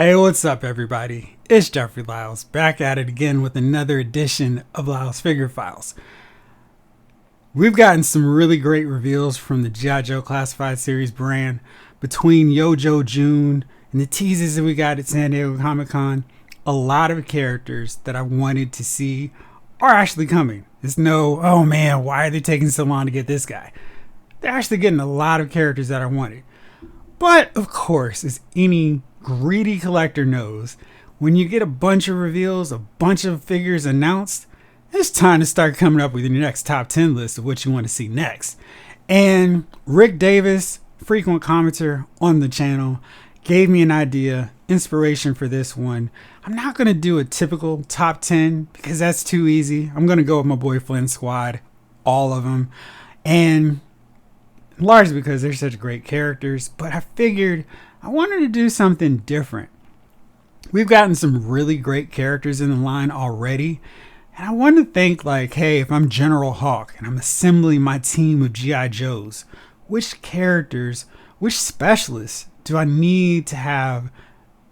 Hey, what's up, everybody? It's Jeffrey Lyles, back at it again with another edition of Lyles Figure Files. We've gotten some really great reveals from the G.I. Joe Classified Series brand between Yojo June and the teases that we got at San Diego Comic-Con. A lot of characters that I wanted to see are actually coming. There's no, oh man, why are they taking so long to get this guy? They're actually getting a lot of characters that I wanted. But, of course, as any greedy collector knows, when you get a bunch of reveals, a bunch of figures announced, it's time to start coming up with your next top 10 list of what you want to see next. And Rick Davis, frequent commenter on the channel, gave me an idea, inspiration for this one. I'm not going to do a typical top 10 because that's too easy. I'm going to go with my boy Flynn Squad, all of them. And largely because they're such great characters, but I figured I wanted to do something different. We've gotten some really great characters in the line already, and I wanted to think like, hey, if I'm General Hawk and I'm assembling my team of G.I. Joes, which characters, which specialists do I need to have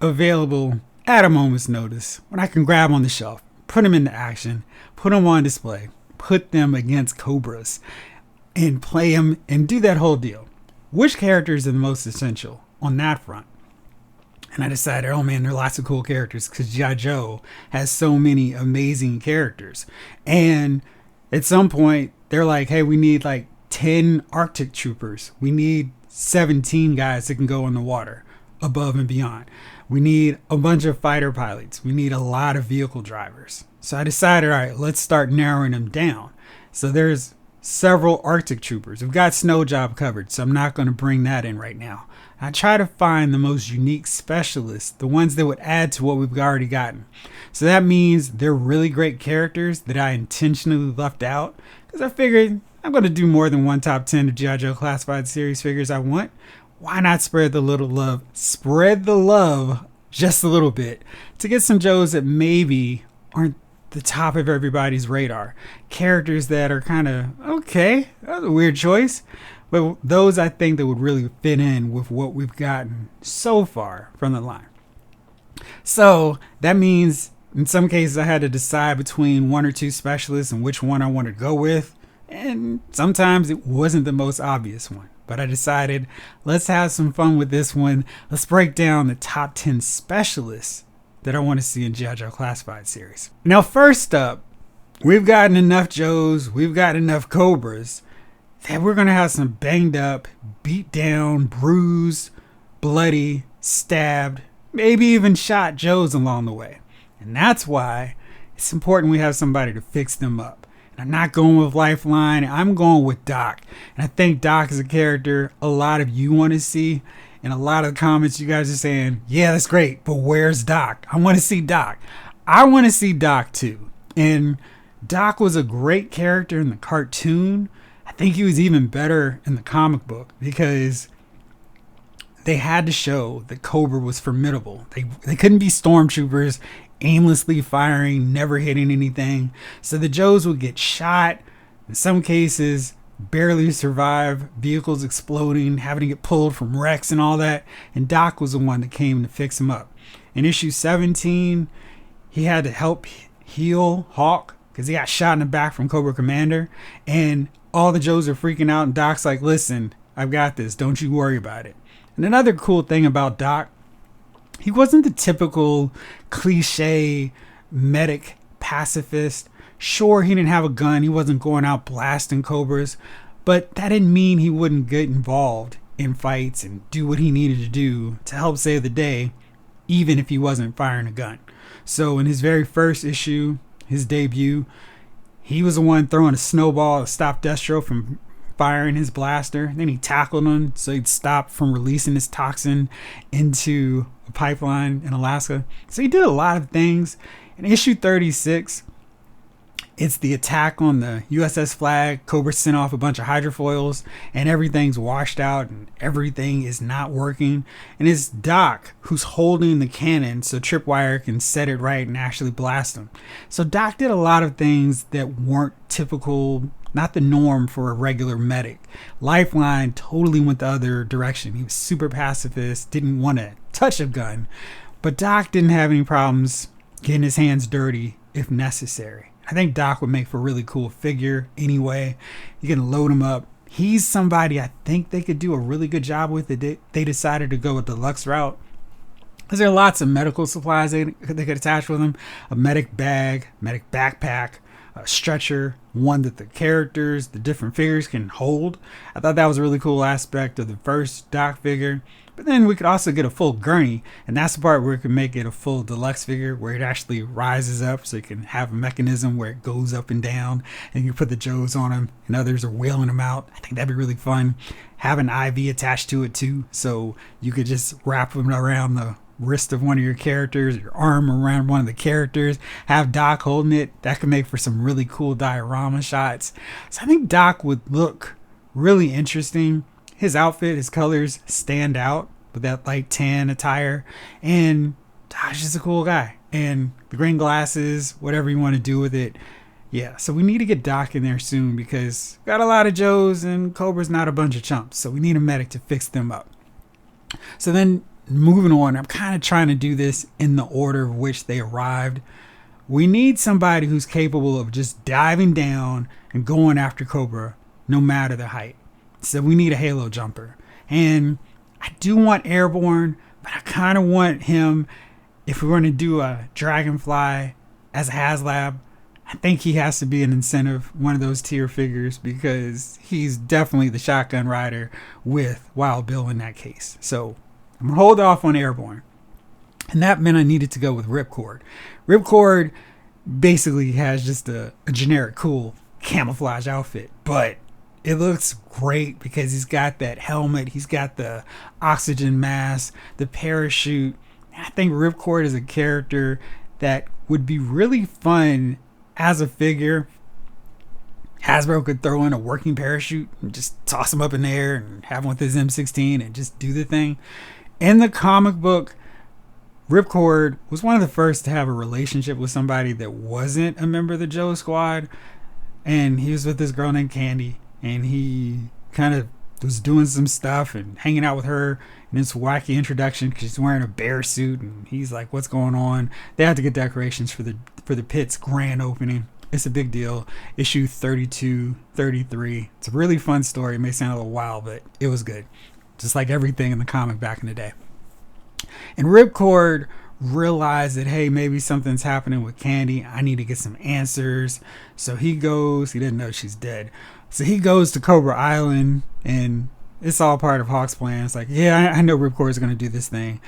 available at a moment's notice when I can grab on the shelf, put them into action, put them on display, put them against Cobras, and play them and do that whole deal. Which characters are the most essential on that front? And I decided, oh man, there are lots of cool characters because G.I. Joe has so many amazing characters. And at some point, they're like, hey, we need like 10 Arctic troopers. We need 17 guys that can go in the water above and beyond. We need a bunch of fighter pilots. We need a lot of vehicle drivers. So I decided, all right, let's start narrowing them down. So there's several Arctic troopers. We've got Snow Job covered, so I'm not going to bring that in right now. I try to find the most unique specialists, the ones that would add to what we've already gotten. So that means they're really great characters that I intentionally left out because I figured I'm going to do more than one top 10 of G.I. Joe Classified Series figures I want. Why not spread the love just a little bit to get some Joes that maybe aren't the top of everybody's radar. Characters that are kind of, okay, that was a weird choice. But those I think that would really fit in with what we've gotten so far from the line. So that means in some cases I had to decide between one or two specialists and which one I wanted to go with. And sometimes it wasn't the most obvious one. But I decided, let's have some fun with this one. Let's break down the top 10 specialists that I want to see in G.I. Joe Classified Series. Now, first up, we've gotten enough Joes, we've got enough Cobras, that we're going to have some banged up, beat down, bruised, bloody, stabbed, maybe even shot Joes along the way. And that's why it's important we have somebody to fix them up. And I'm not going with Lifeline, I'm going with Doc. And I think Doc is a character a lot of you want to see. In a lot of the comments, you guys are saying, yeah, that's great, but where's Doc? I want to see Doc. I want to see Doc too. And Doc was a great character in the cartoon. I think he was even better in the comic book because they had to show that Cobra was formidable. They couldn't be stormtroopers aimlessly firing, never hitting anything. So the Joes would get shot. In some cases, barely survive, vehicles exploding, having to get pulled from wrecks and all that. And Doc was the one that came to fix him up. In issue 17, he had to help heal Hawk because he got shot in the back from Cobra Commander. And all the Joes are freaking out. And Doc's like, listen, I've got this. Don't you worry about it. And another cool thing about Doc, he wasn't the typical cliche medic pacifist. Sure, he didn't have a gun. He wasn't going out blasting Cobras, but that didn't mean he wouldn't get involved in fights and do what he needed to do to help save the day, even if he wasn't firing a gun. So in his very first issue, his debut, he was the one throwing a snowball to stop Destro from firing his blaster. Then he tackled him so he'd stop from releasing his toxin into a pipeline in Alaska. So he did a lot of things. In issue 36, it's the attack on the USS Flag. Cobra sent off a bunch of hydrofoils and everything's washed out and everything is not working. And it's Doc who's holding the cannon so Tripwire can set it right and actually blast them. So Doc did a lot of things that weren't typical, not the norm for a regular medic. Lifeline totally went the other direction. He was super pacifist, didn't want to touch a gun. But Doc didn't have any problems getting his hands dirty if necessary. I think Doc would make for a really cool figure anyway. You can load him up. He's somebody I think they could do a really good job with. They decided to go with the deluxe route. Because there are lots of medical supplies they could attach with him. A medic bag, medic backpack, a stretcher, one that the characters, the different figures can hold. I thought that was a really cool aspect of the first Doc figure. But then we could also get a full gurney, and that's the part where we can make it a full deluxe figure where it actually rises up, so you can have a mechanism where it goes up and down, and you put the Joes on them and others are wheeling them out. I think that'd be really fun. Have an IV attached to it too, so you could just wrap them around the wrist of one of your characters, your arm around one of the characters, have Doc holding it. That could make for some really cool diorama shots. So I think Doc would look really interesting. His outfit, his colors stand out with that light tan attire, and Doc's just a cool guy. And the green glasses, whatever you want to do with it. Yeah, so we need to get Doc in there soon because we got a lot of Joes and Cobra's not a bunch of chumps. So we need a medic to fix them up. So then moving on, I'm kind of trying to do this in the order of which they arrived. We need somebody who's capable of just diving down and going after Cobra no matter the height. So we need a Halo jumper. And I do want Airborne, but I kind of want him, if we're going to do a Dragonfly as a HasLab, I think he has to be an incentive, one of those tier figures, because he's definitely the shotgun rider with Wild Bill in that case. So I'm going to hold off on Airborne. And that meant I needed to go with Ripcord. Ripcord basically has just a generic cool camouflage outfit, but it looks great because he's got that helmet, he's got the oxygen mask, the parachute. I think Ripcord is a character that would be really fun as a figure. Hasbro could throw in a working parachute and just toss him up in the air and have him with his M16 and just do the thing. In the comic book, Ripcord was one of the first to have a relationship with somebody that wasn't a member of the Joe Squad. And he was with this girl named Candy. And he kind of was doing some stuff and hanging out with her in this wacky introduction because she's wearing a bear suit. And he's like, what's going on? They had to get decorations for the pit's grand opening. It's a big deal. Issue 32, 33. It's a really fun story. It may sound a little wild, but it was good. Just like everything in the comic back in the day. And Ripcord realized that, hey, maybe something's happening with Candy. I need to get some answers. So he didn't know she's dead. So he goes to Cobra Island, and it's all part of Hawk's plan. It's like, yeah, I know Ripcord is going to do this thing.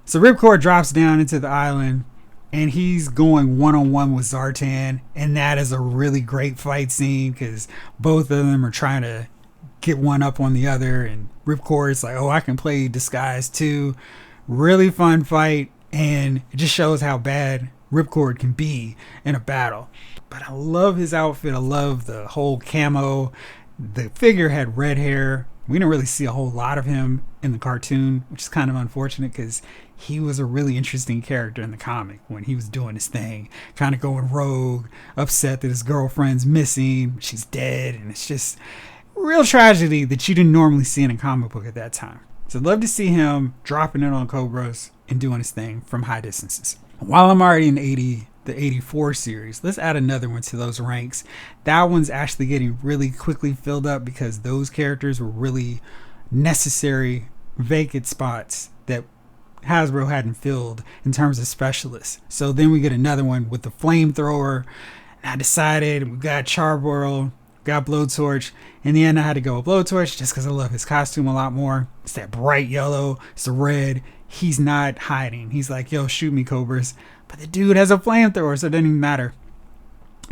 So Ripcord drops down into the island, and he's going one-on-one with Zartan, and that is a really great fight scene because both of them are trying to get one up on the other, and Ripcord's like, oh, I can play disguise too. Really fun fight, and it just shows how bad Ripcord can be in a battle. But I love his outfit. I love the whole camo. The figure had red hair. We didn't really see a whole lot of him in the cartoon, which is kind of unfortunate because he was a really interesting character in the comic when he was doing his thing, kind of going rogue, upset that his girlfriend's missing, she's dead, and it's just real tragedy that you didn't normally see in a comic book at that time. So I'd love to see him dropping it on Cobras and doing his thing from high distances. While I'm already in the 84 series, let's add another one to those ranks. That one's actually getting really quickly filled up because those characters were really necessary vacant spots that Hasbro hadn't filled in terms of specialists. So then we get another one with the flamethrower. And I decided we got Charborough, got Blowtorch. In the end, I had to go with Blowtorch just because I love his costume a lot more. It's that bright yellow, it's the red. He's not hiding. He's like, yo, shoot me, Cobras. But the dude has a flamethrower, so it doesn't even matter.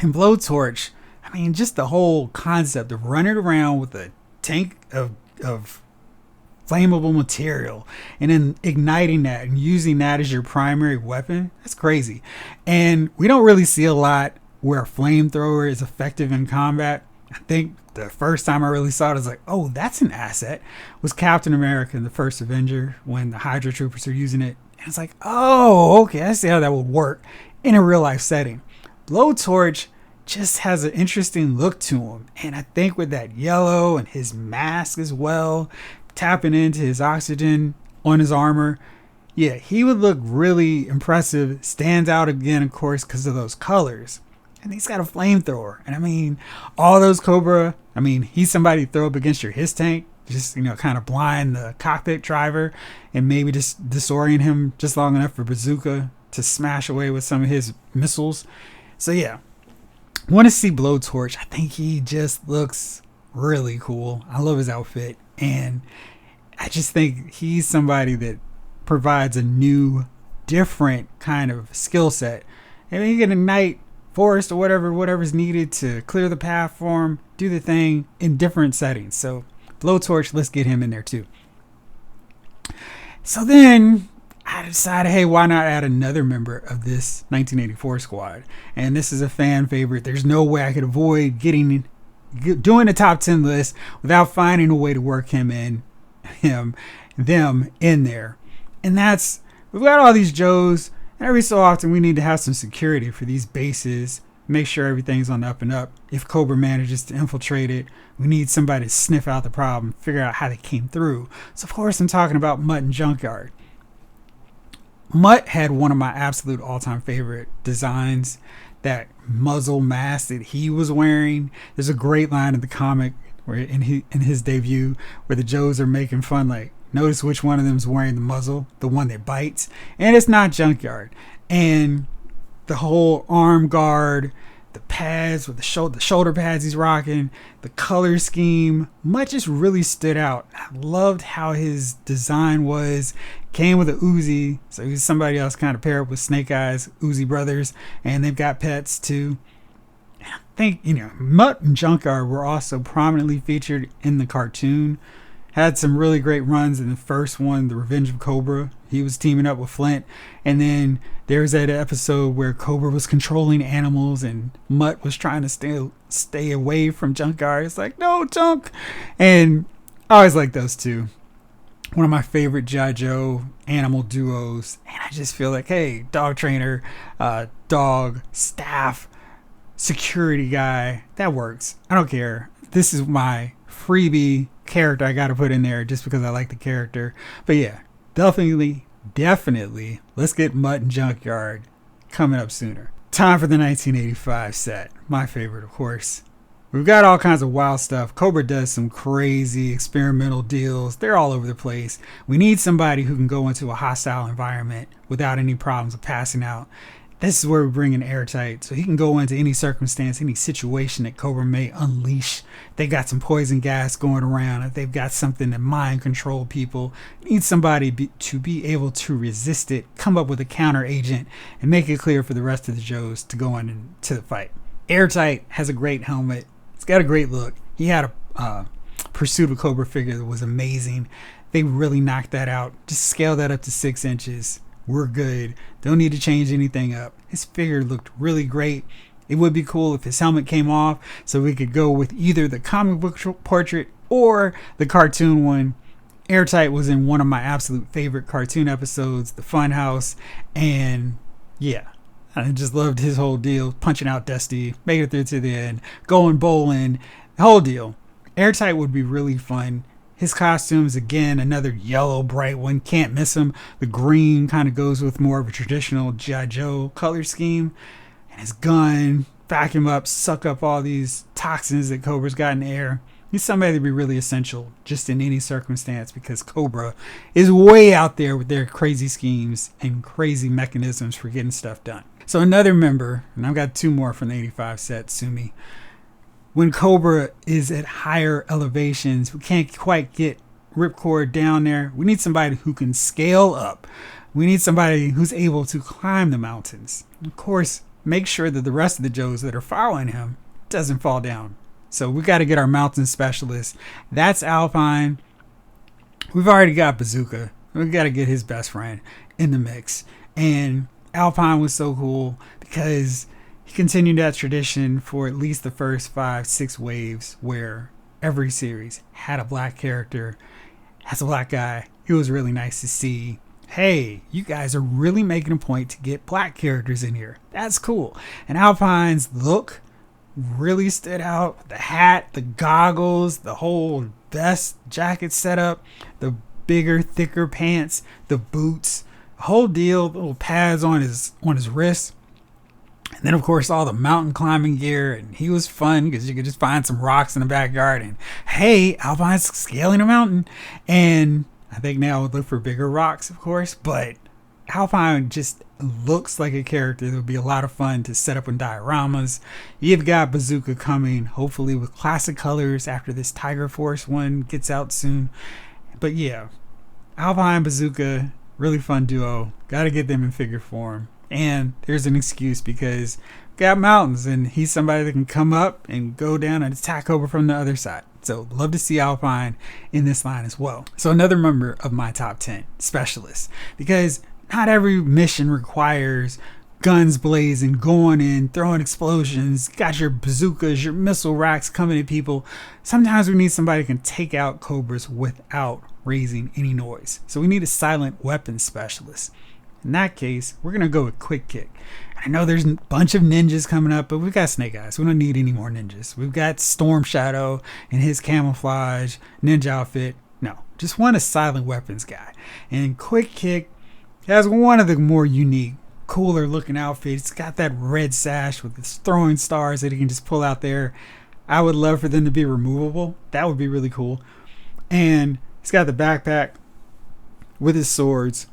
And Blowtorch, I mean, just the whole concept of running around with a tank of flammable material and then igniting that and using that as your primary weapon, that's crazy. And we don't really see a lot where a flamethrower is effective in combat. I think the first time I really saw it, I was like, oh, that's an asset, was Captain America in the first Avenger when the Hydra Troopers are using it. And it's like, oh, okay, I see how that would work in a real life setting. Blowtorch just has an interesting look to him. And I think with that yellow and his mask as well, tapping into his oxygen on his armor, Yeah, he would look really impressive. Stands out again, of course, because of those colors. And he's got a flamethrower. And I mean, all those Cobra, I mean, he's somebody to throw up against your his tank. Just, kind of blind the cockpit driver and maybe just disorient him just long enough for Bazooka to smash away with some of his missiles. So yeah, want to see Blowtorch. I think he just looks really cool. I love his outfit. And I just think he's somebody that provides a new, different kind of skill set. And he can ignite forest or whatever's needed to clear the path for him, do the thing in different settings. So Blowtorch, let's get him in there too. So then I decided, hey, why not add another member of this 1984 squad? And this is a fan favorite. There's no way I could avoid doing the top 10 list without finding a way to work them in there. And that's, we've got all these Joes, and every so often we need to have some security for these bases, make sure everything's on the up and up. If Cobra manages to infiltrate it, we need somebody to sniff out the problem, figure out how they came through. So of course I'm talking about Mutt and Junkyard. Mutt had one of my absolute all-time favorite designs, that muzzle mask that he was wearing. There's a great line in the comic where in his debut where the Joes are making fun, like, notice which one of them is wearing the muzzle, the one that bites, and it's not Junkyard. And the whole arm guard, the pads with the shoulder pads he's rocking, the color scheme, Mutt just really stood out. I loved how his design was. Came with a Uzi, so he's somebody else kind of paired up with Snake Eyes, Uzi brothers, and they've got pets too. And I think, Mutt and Junkyard were also prominently featured in the cartoon. Had some really great runs in the first one, The Revenge of Cobra. He was teaming up with Flint. And then there's that episode where Cobra was controlling animals and Mutt was trying to stay away from Junkyard. It's like, no, Junk. And I always like those two. One of my favorite G.I. Joe animal duos. And I just feel like, hey, dog trainer, dog, staff, security guy, that works. I don't care. This is my freebie character I got to put in there just because I like the character. But yeah, definitely, let's get Mutt and Junkyard coming up sooner. Time for the 1985 set. My favorite, of course. We've got all kinds of wild stuff. Cobra does some crazy experimental deals. They're all over the place. We need somebody who can go into a hostile environment without any problems of passing out. This is where we bring in Airtight, so he can go into any circumstance, any situation that Cobra may unleash. They've got some poison gas going around. If they've got something to mind control people, need somebody to be able to resist it, come up with a counter agent, and make it clear for the rest of the Joes to go on into the fight. Airtight has a great helmet. It's got a great look. He had a Pursuit of Cobra figure that was amazing. They really knocked that out. Just scale that up to 6 inches. We're good. Don't need to change anything up. His figure looked really great. It would be cool if his helmet came off so we could go with either the comic book portrait or the cartoon one. Airtight was in one of my absolute favorite cartoon episodes, The Funhouse, and yeah, I just loved his whole deal, punching out Dusty, making it through to the end, going bowling, the whole deal. Airtight would be really fun. His costumes, again, another yellow, bright one. Can't miss him. The green kind of goes with more of a traditional G.I. Joe color scheme. And his gun, vacuum up, suck up all these toxins that Cobra's got in the air. He's somebody to be really essential just in any circumstance because Cobra is way out there with their crazy schemes and crazy mechanisms for getting stuff done. So another member, and I've got 2 more from the 85 set, Sumi. When Cobra is at higher elevations, we can't quite get Ripcord down there. We need somebody who can scale up. We need somebody who's able to climb the mountains. Of course, make sure that the rest of the Joes that are following him doesn't fall down. So we got to get our mountain specialist. That's Alpine. We've already got Bazooka. We got to get his best friend in the mix. And Alpine was so cool because he continued that tradition for at least the first 5-6 waves where every series had a black character, has a black guy. It was really nice to see, hey, you guys are really making a point to get black characters in here. That's cool. And Alpine's look really stood out. The hat, the goggles, the whole vest jacket setup, the bigger, thicker pants, the boots. whole deal, little pads on his wrist. And then, of course, all the mountain climbing gear. And he was fun because you could just find some rocks in the backyard. And, hey, Alpine's scaling a mountain. And I think now I would look for bigger rocks, of course. But Alpine just looks like a character that would be a lot of fun to set up in dioramas. You've got Bazooka coming, hopefully with classic colors after this Tiger Force one gets out soon. But yeah, Alpine, Bazooka, really fun duo. Got to get them in figure form. And there's an excuse because we've got mountains and he's somebody that can come up and go down and attack over from the other side. So love to see Alpine in this line as well. So another member of my top 10, Specialist, because not every mission requires guns blazing, going in, throwing explosions, got your bazookas, your missile racks coming at people. Sometimes we need somebody who can take out Cobras without raising any noise. So we need a silent weapons specialist. In that case, we're going to go with Quick Kick. I know there's a bunch of ninjas coming up, but we've got Snake Eyes. We don't need any more ninjas. We've got Storm Shadow and his camouflage ninja outfit. No, just want a silent weapons guy. And Quick Kick has one of the more unique, cooler looking outfits. It's got that red sash with its throwing stars that he can just pull out there. I would love for them to be removable. That would be really cool. And he's got the backpack with his swords.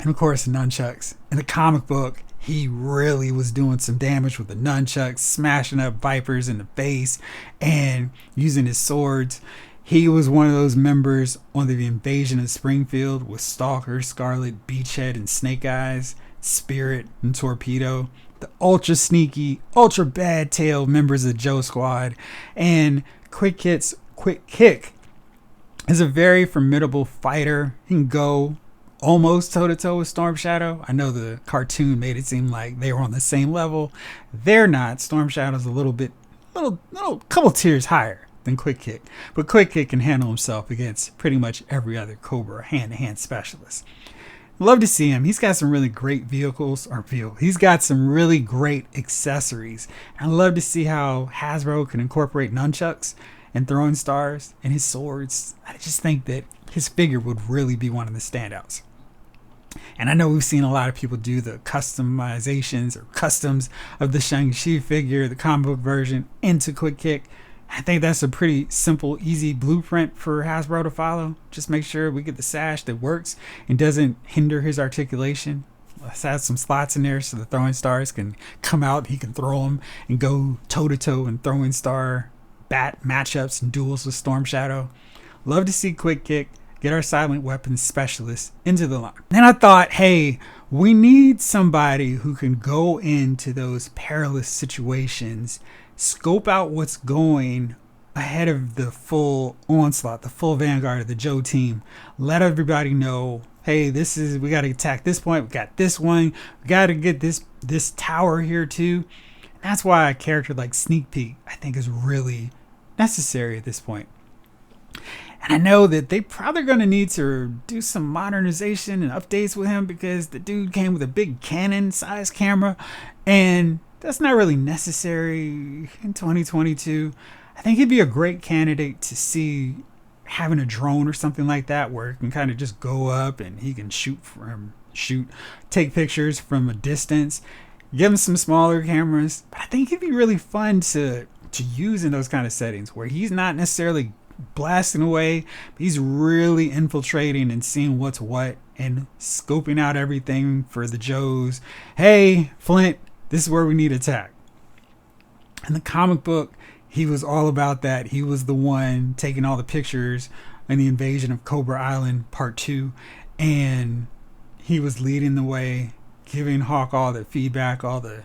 And of course, the nunchucks. In the comic book, he really was doing some damage with the nunchucks, smashing up Vipers in the face and using his swords. He was one of those members on the invasion of Springfield with Stalker, Scarlet, Beachhead, and Snake Eyes, Spirit, and Torpedo. The ultra sneaky, ultra bad tail members of Joe Squad. And Quick Kick is a very formidable fighter. He can go almost toe-to-toe with Storm Shadow. I know the cartoon made it seem like they were on the same level. They're not. Storm Shadow's a little couple tiers higher than Quick Kick. But Quick Kick can handle himself against pretty much every other Cobra hand-to-hand specialist. Love to see him. He's got some really great He's got some really great accessories. I love to see how Hasbro can incorporate nunchucks and throwing stars and his swords. I just think that his figure would really be one of the standouts. And I know we've seen a lot of people do the customizations or customs of the Shang-Chi figure, the comic book version, into Quick Kick. I think that's a pretty simple, easy blueprint for Hasbro to follow. Just make sure we get the sash that works and doesn't hinder his articulation. Let's add some slots in there so the throwing stars can come out. He can throw them and go toe-to-toe in throwing star bat matchups and duels with Storm Shadow. Love to see Quick Kick get our silent weapons specialist into the line. Then I thought, hey, we need somebody who can go into those perilous situations, scope out what's going ahead of the full onslaught, the full vanguard of the Joe team. Let everybody know, hey, we got to attack this point. We got this one. We got to get this tower here too. And that's why a character like Sneak Peek, I think, is really necessary at this point. And I know that they probably going to need to do some modernization and updates with him because the dude came with a big Canon size camera and that's not really necessary in 2022. I think he'd be a great candidate to see having a drone or something like that where it can kind of just go up and he can take pictures from a distance. Give him some smaller cameras. But I think it'd be really fun to use in those kind of settings where he's not necessarily blasting away, but he's really infiltrating and seeing what's what and scoping out everything for the Joes. Hey, Flint, this is where we need attack. In the comic book, he was all about that. He was the one taking all the pictures in the invasion of Cobra Island Part 2, and he was leading the way, giving Hawk all the feedback, all the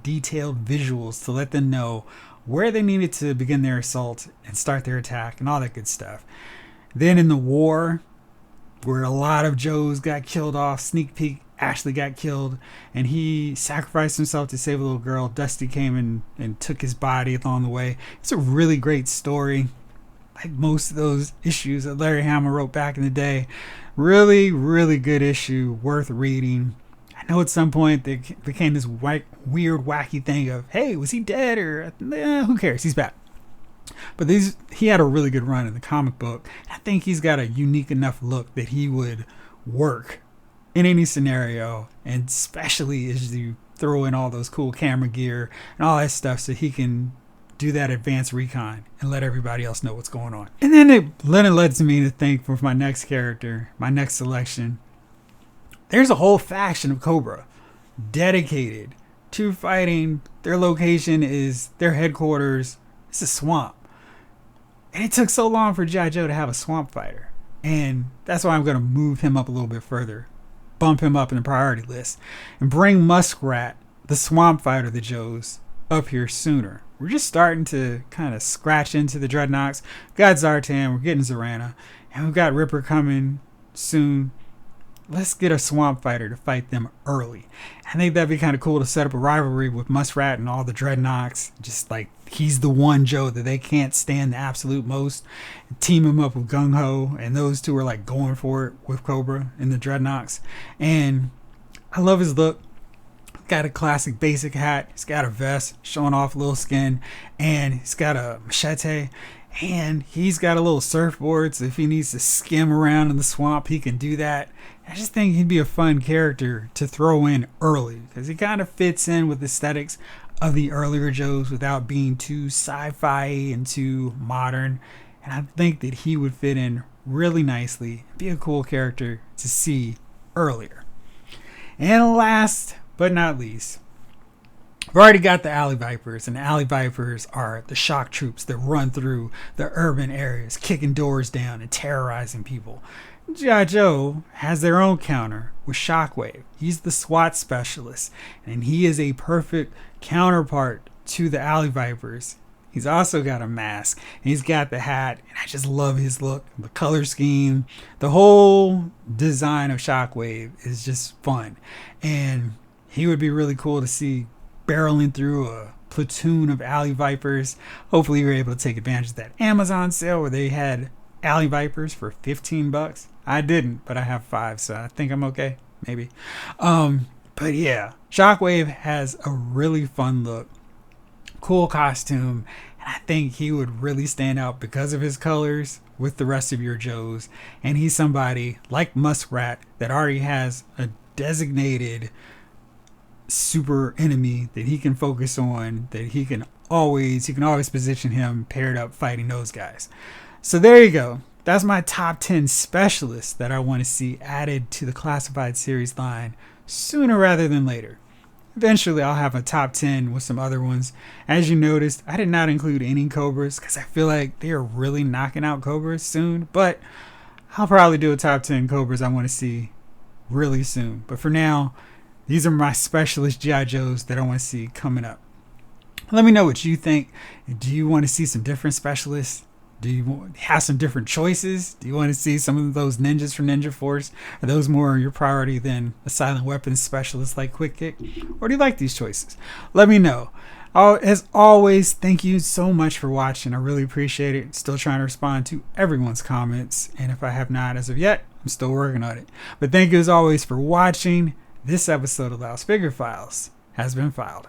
detailed visuals to let them know where they needed to begin their assault and start their attack and all that good stuff. Then in the war, where a lot of Joes got killed off, Sneak Peek actually got killed, and he sacrificed himself to save a little girl. Dusty came and took his body along the way. It's a really great story. Like most of those issues that Larry Hama wrote back in the day. Really, really good issue, worth reading. I know at some point they became this weird, wacky thing of, hey, was he dead? Or who cares? He's back. But he had a really good run in the comic book. I think he's got a unique enough look that he would work in any scenario, and especially as you throw in all those cool camera gear and all that stuff so he can do that advanced recon and let everybody else know what's going on. And then it lets me to think for my next character, my next selection, there's a whole faction of Cobra dedicated to fighting. Their location is their headquarters. It's a swamp. And it took so long for G.I. Joe to have a swamp fighter. And that's why I'm going to move him up a little bit further, bump him up in the priority list, and bring Muskrat, the swamp fighter of the Joes, up here sooner. We're just starting to kind of scratch into the Dreadnoks. We've got Zartan, we're getting Zorana, and we've got Ripper coming soon. Let's get a swamp fighter to fight them early. I think that'd be kind of cool to set up a rivalry with Muskrat and all the Dreadnoks. Just like he's the one Joe that they can't stand the absolute most. Team him up with Gung Ho, and those two are like going for it with Cobra and the Dreadnoks. And I love his look. Got a classic basic hat. He's got a vest showing off a little skin, and he's got a machete, and he's got a little surfboard, so if he needs to skim around in the swamp, he can do that. I just think he'd be a fun character to throw in early because he kind of fits in with the aesthetics of the earlier Joes without being too sci-fi and too modern. And I think that he would fit in really nicely, be a cool character to see earlier. And last but not least, we've already got the Alley Vipers, and the Alley Vipers are the shock troops that run through the urban areas, kicking doors down and terrorizing people. G.I. Joe has their own counter with Shockwave. He's the SWAT specialist, and he is a perfect counterpart to the Alley Vipers. He's also got a mask, and he's got the hat, and I just love his look, the color scheme. The whole design of Shockwave is just fun, and he would be really cool to see barreling through a platoon of Alley Vipers. Hopefully you're able to take advantage of that Amazon sale where they had Alley Vipers for $15. I didn't, but I have 5, so I think I'm okay, maybe. But yeah, Shockwave has a really fun look, cool costume, and I think he would really stand out because of his colors with the rest of your Joes. And he's somebody like Muskrat that already has a designated super enemy that he can focus on, that he can always position him paired up fighting those guys. So there you go. That's my top 10 specialists that I want to see added to the classified series line sooner rather than later. Eventually I'll have a top 10 with some other ones. As you noticed, I did not include any Cobras because I feel like they are really knocking out Cobras soon, but I'll probably do a top 10 Cobras I want to see really soon. But for now, these are my specialist G.I. Joes that I want to see coming up. Let me know what you think. Do you want to see some different specialists? Do you have some different choices? Do you want to see some of those ninjas from Ninja Force? Are those more your priority than a silent weapons specialist like Quick Kick? Or do you like these choices? Let me know. As always, thank you so much for watching. I really appreciate it. Still trying to respond to everyone's comments. And if I have not as of yet, I'm still working on it. But thank you as always for watching. This episode of Louse Figure Files has been filed.